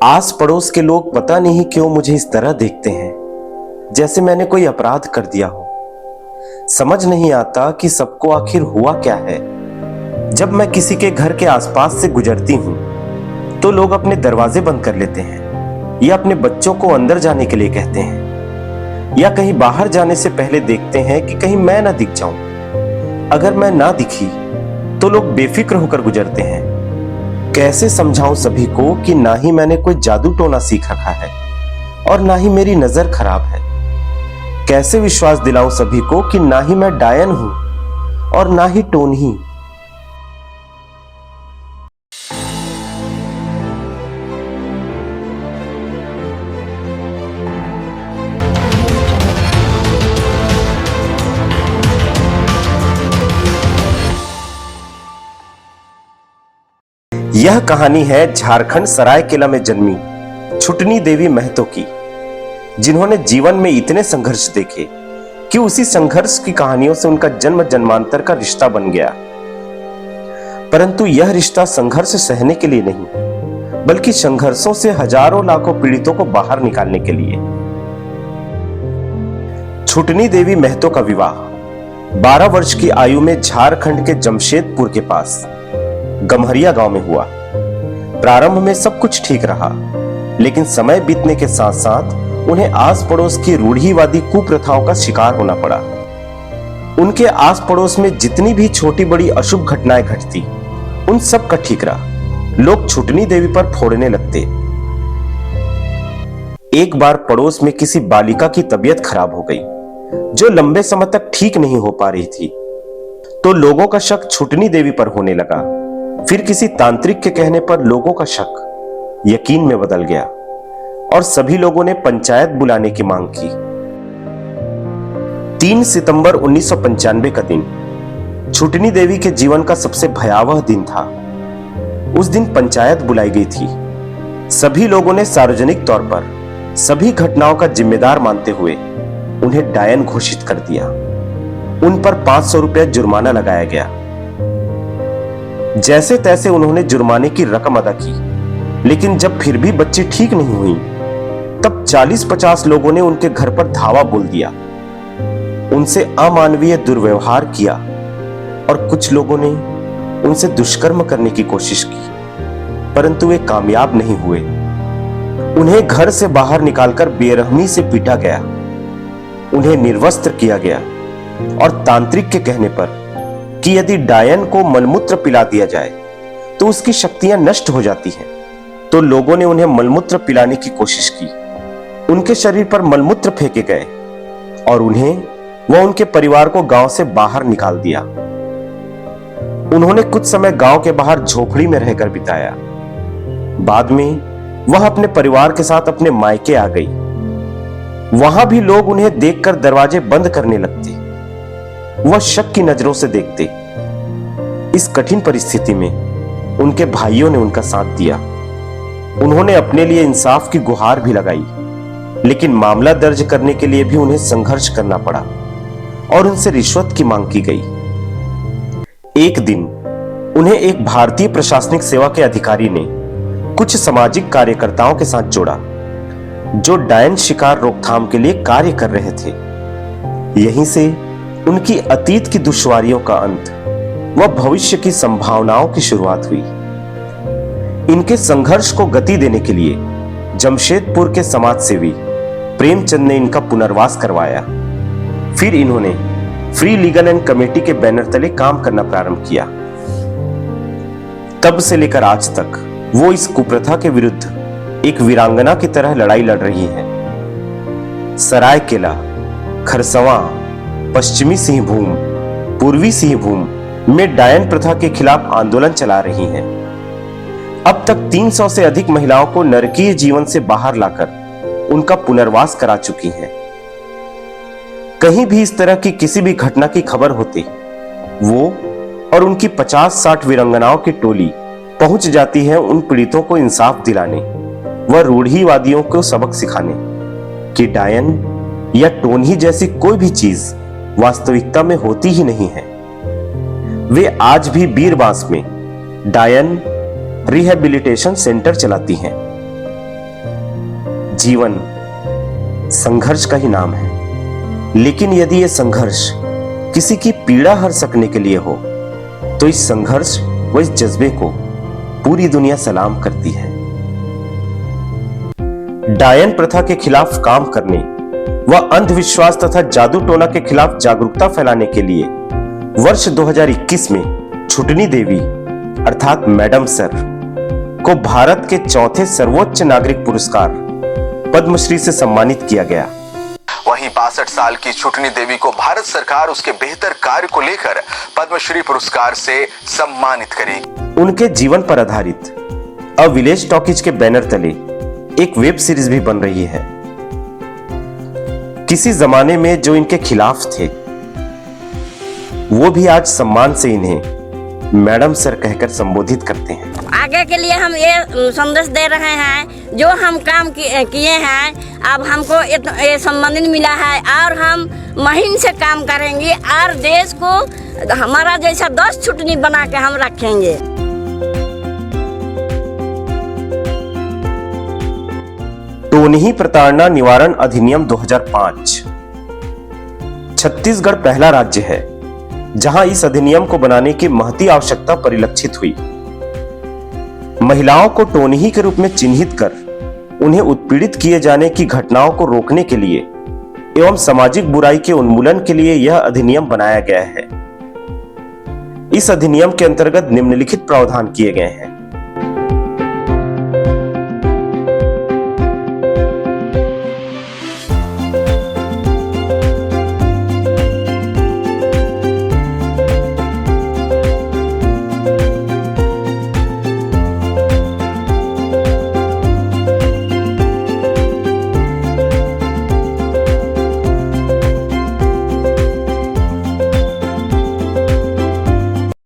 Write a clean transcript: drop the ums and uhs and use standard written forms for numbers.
आस पड़ोस के लोग पता नहीं क्यों मुझे इस तरह देखते हैं जैसे मैंने कोई अपराध कर दिया हो। समझ नहीं आता कि सबको आखिर हुआ क्या है। जब मैं किसी के घर के आसपास से गुजरती हूं तो लोग अपने दरवाजे बंद कर लेते हैं या अपने बच्चों को अंदर जाने के लिए कहते हैं या कहीं बाहर जाने से पहले देखते हैं कि कहीं मैं ना दिख जाऊं। अगर मैं ना दिखी तो लोग बेफिक्र होकर गुजरते हैं। कैसे समझाऊं सभी को कि ना ही मैंने कोई जादू टोना सीख रखा है और ना ही मेरी नजर खराब है। कैसे विश्वास दिलाऊं सभी को कि ना ही मैं डायन हूं और ना ही टोनही। यह कहानी है झारखंड सरायकेला में जन्मी छुटनी देवी महतो की, जिन्होंने जीवन में इतने संघर्ष देखे कि उसी संघर्ष की कहानियों से उनका जन्म जन्मांतर का रिश्ता बन गया। परंतु यह रिश्ता संघर्ष सहने के लिए नहीं, बल्कि संघर्षों से हजारों लाखों पीड़ितों को बाहर निकालने के लिए। छुटनी देवी महतो का विवाह 12 वर्ष की आयु में झारखंड के जमशेदपुर के पास गम्हरिया गांव में हुआ। प्रारंभ में सब कुछ ठीक रहा, लेकिन समय बीतने के साथ साथ उन्हें आस पड़ोस की रूढ़िवादी कुप्रथाओं का शिकार होना पड़ा। उनके आस पड़ोस में जितनी भी छोटी बड़ी अशुभ घटनाएं घटती, उन सब का ठीकरा लोग छुटनी देवी पर फोड़ने लगते। एक बार पड़ोस में किसी बालिका की तबीयत खराब हो गई, जो लंबे समय तक ठीक नहीं हो पा रही थी, तो लोगों का शक छुटनी देवी पर होने लगा। फिर किसी तांत्रिक के कहने पर लोगों का शक यकीन में बदल गया और सभी लोगों ने पंचायत बुलाने की मांग की। 3 सितंबर 1995 का दिन छुटनी देवी के जीवन का सबसे भयावह दिन था। उस दिन पंचायत बुलाई गई थी। सभी लोगों ने सार्वजनिक तौर पर सभी घटनाओं का जिम्मेदार मानते हुए उन्हें डायन घोषित कर दिया। उन पर 500 रुपया जुर्माना लगाया गया। जैसे तैसे उन्होंने जुर्माने की रकम अदा की, लेकिन जब फिर भी बच्ची ठीक नहीं हुई, तब 40-50 लोगों ने उनके घर पर धावा बोल दिया। उनसे अमानवीय दुर्व्यवहार किया और कुछ लोगों ने उनसे दुष्कर्म करने की कोशिश की, परंतु वे कामयाब नहीं हुए। उन्हें घर से बाहर निकालकर बेरहमी से पीटा गया, उन्हें निर्वस्त्र किया गया और तांत्रिक के कहने पर कि यदि डायन को मलमूत्र पिला दिया जाए तो उसकी शक्तियां नष्ट हो जाती हैं, तो लोगों ने उन्हें मलमूत्र पिलाने की कोशिश की। उनके शरीर पर मलमूत्र फेंके गए और उन्हें व उनके परिवार को गांव से बाहर निकाल दिया। उन्होंने कुछ समय गांव के बाहर झोपड़ी में रहकर बिताया। बाद में वह अपने परिवार के साथ अपने मायके आ गई। वहां भी लोग उन्हें देखकर दरवाजे बंद करने लगते, वह शक की नजरों से देखते। इस कठिन परिस्थिति में उनके भाइयों ने उनका साथ दिया। उन्होंने अपने लिए इंसाफ की गुहार भी लगाई, लेकिन मामला दर्ज करने के लिए भी उन्हें संघर्ष करना पड़ा और उनसे रिश्वत की मांग की गई। एक दिन उन्हें एक भारतीय प्रशासनिक सेवा के अधिकारी ने कुछ सामाजिक कार्यकर्ताओं के साथ जोड़ा, जो डायन शिकार रोकथाम के लिए कार्य कर रहे थे। यहीं से उनकी अतीत की दुश्वारियों का अंत व भविष्य की संभावनाओं की शुरुआत हुई। इनके संघर्ष को गति देने के लिए जमशेदपुर के समाज सेवी प्रेमचंद ने इनका पुनर्वास करवाया। फिर इन्होंने फ्री लीगल एंड कमेटी के बैनर तले काम करना प्रारंभ किया। तब से लेकर आज तक वो इस कुप्रथा के विरुद्ध एक वीरांगना की तरह लड़ाई लड़ रही है। सरायकेला, खरसवां, पश्चिमी सिंहभूम, पूर्वी सिंहभूम में डायन प्रथा के खिलाफ आंदोलन चला रही हैं। अब तक 300 से अधिक महिलाओं को नरकीय जीवन से बाहर लाकर उनका पुनर्वास करा चुकी हैं। कहीं भी इस तरह की किसी भी घटना की खबर होती, वो और उनकी 50-60 वीरांगनाओं की टोली पहुंच जाती है उन पीड़ितों को इंसाफ दिलाने व रूढ़िवादियों को सबक सिखाने कि डायन या टोनही जैसी कोई भी चीज वास्तविकता में होती ही नहीं है। वे आज भी बीरबांस में डायन रिहेबिलिटेशन सेंटर चलाती हैं। जीवन संघर्ष का ही नाम है, लेकिन यदि यह संघर्ष किसी की पीड़ा हर सकने के लिए हो तो इस संघर्ष व इस जज्बे को पूरी दुनिया सलाम करती है। डायन प्रथा के खिलाफ काम करने व अंधविश्वास तथा जादू टोना के खिलाफ जागरूकता फैलाने के लिए वर्ष 2021 में छुटनी देवी अर्थात मैडम सर को भारत के चौथे सर्वोच्च नागरिक पुरस्कार पद्मश्री से सम्मानित किया गया। वहीं 62 साल की छुटनी देवी को भारत सरकार उसके बेहतर कार्य को लेकर पद्मश्री पुरस्कार से सम्मानित करेगी। उनके जीवन पर आधारित अ विलेज टॉकीज के बैनर तले एक वेब सीरीज भी बन रही है। किसी जमाने में जो इनके खिलाफ थे वो भी आज सम्मान से इन्हें मैडम सर कहकर संबोधित करते हैं। आगे के लिए हम ये संदेश दे रहे हैं, जो हम काम किए हैं अब हमको ये सम्मान मिला है और हम महीन से काम करेंगे और देश को हमारा जैसा 10 छुटनी बना के हम रखेंगे। टोनही प्रताड़ना निवारण अधिनियम 2005 छत्तीसगढ़ पहला राज्य है जहां इस अधिनियम को बनाने की महती आवश्यकता परिलक्षित हुई। महिलाओं को टोनही के रूप में चिन्हित कर उन्हें उत्पीड़ित किए जाने की घटनाओं को रोकने के लिए एवं सामाजिक बुराई के उन्मूलन के लिए यह अधिनियम बनाया गया है। इस अधिनियम के अंतर्गत निम्नलिखित प्रावधान किए गए हैं।